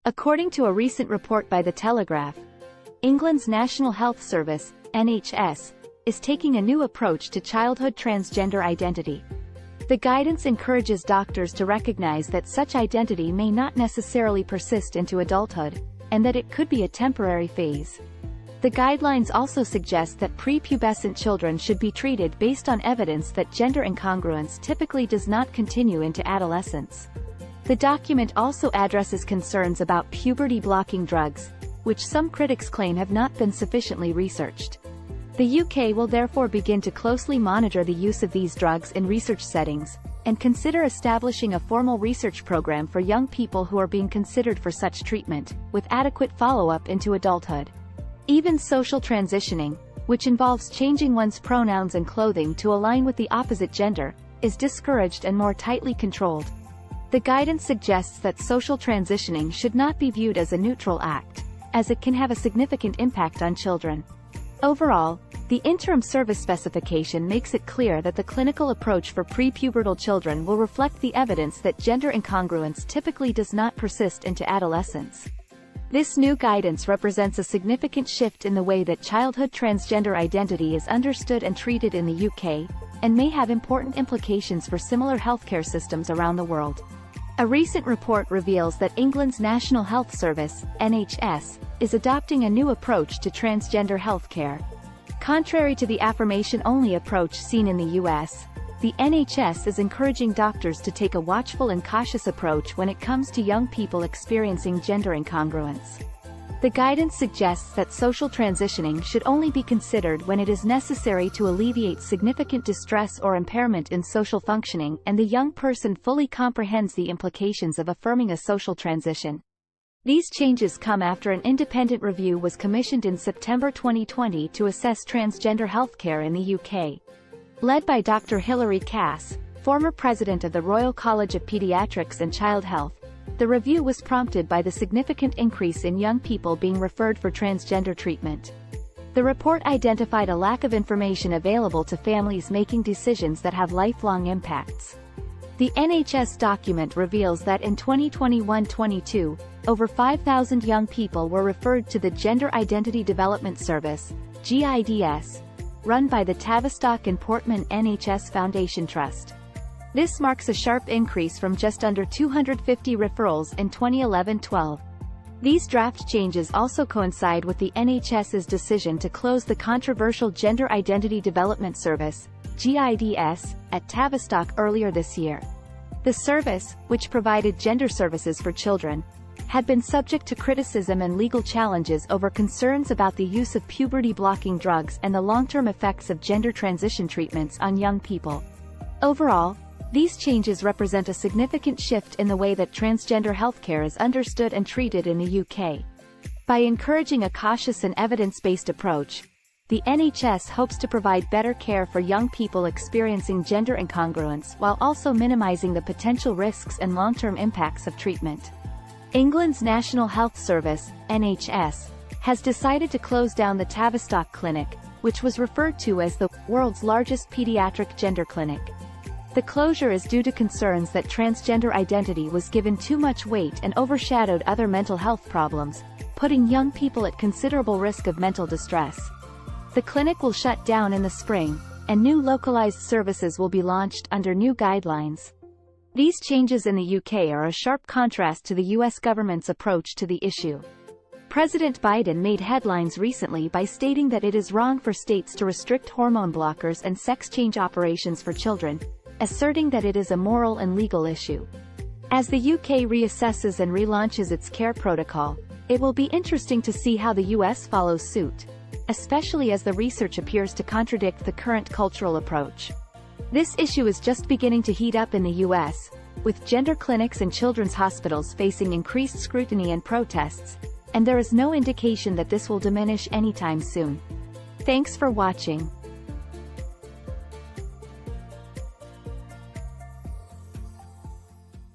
According to a recent report by The Telegraph, England's National Health Service, NHS, is taking a new approach to childhood transgender identity. The guidance encourages doctors to recognize that such identity may not necessarily persist into adulthood, and that it could be a temporary phase. The guidelines also suggest that prepubescent children should be treated based on evidence that gender incongruence typically does not continue into adolescence. The document also addresses concerns about puberty-blocking drugs, which some critics claim have not been sufficiently researched. The UK will therefore begin to closely monitor the use of these drugs in research settings, and consider establishing a formal research program for young people who are being considered for such treatment, with adequate follow-up into adulthood. Even social transitioning, which involves changing one's pronouns and clothing to align with the opposite gender, is discouraged and more tightly controlled. The guidance suggests that social transitioning should not be viewed as a neutral act, as it can have a significant impact on children. Overall, the interim service specification makes it clear that the clinical approach for prepubertal children will reflect the evidence that gender incongruence typically does not persist into adolescence. This new guidance represents a significant shift in the way that childhood transgender identity is understood and treated in the UK, and may have important implications for similar healthcare systems around the world. A recent report reveals that England's National Health Service, NHS, is adopting a new approach to transgender healthcare. Contrary to the affirmation-only approach seen in the US, the NHS is encouraging doctors to take a watchful and cautious approach when it comes to young people experiencing gender incongruence. The guidance suggests that social transitioning should only be considered when it is necessary to alleviate significant distress or impairment in social functioning and the young person fully comprehends the implications of affirming a social transition. These changes come after an independent review was commissioned in September 2020 to assess transgender healthcare in the UK. Led by Dr. Hilary Cass, former president of the Royal College of Paediatrics and Child Health, the review was prompted by the significant increase in young people being referred for transgender treatment. The report identified a lack of information available to families making decisions that have lifelong impacts. The NHS document reveals that in 2021-22, over 5,000 young people were referred to the Gender Identity Development Service, GIDS, run by the Tavistock and Portman NHS Foundation Trust. This marks a sharp increase from just under 250 referrals in 2011-12. These draft changes also coincide with the NHS's decision to close the controversial Gender Identity Development Service, GIDS, at Tavistock earlier this year. The service, which provided gender services for children, had been subject to criticism and legal challenges over concerns about the use of puberty-blocking drugs and the long-term effects of gender transition treatments on young people. Overall, these changes represent a significant shift in the way that transgender healthcare is understood and treated in the UK. By encouraging a cautious and evidence-based approach, the NHS hopes to provide better care for young people experiencing gender incongruence while also minimizing the potential risks and long-term impacts of treatment. England's National Health Service, NHS, has decided to close down the Tavistock Clinic, which was referred to as the world's largest pediatric gender clinic. The closure is due to concerns that transgender identity was given too much weight and overshadowed other mental health problems, putting young people at considerable risk of mental distress. The clinic will shut down in the spring, and new localized services will be launched under new guidelines. These changes in the UK are a sharp contrast to the US government's approach to the issue. President Biden made headlines recently by stating that it is wrong for states to restrict hormone blockers and sex change operations for children, asserting that it is a moral and legal issue. As the UK reassesses and relaunches its care protocol, it will be interesting to see how the US follows suit, especially as the research appears to contradict the current cultural approach. This issue is just beginning to heat up in the US, with gender clinics and children's hospitals facing increased scrutiny and protests, and there is no indication that this will diminish anytime soon. Thanks for watching.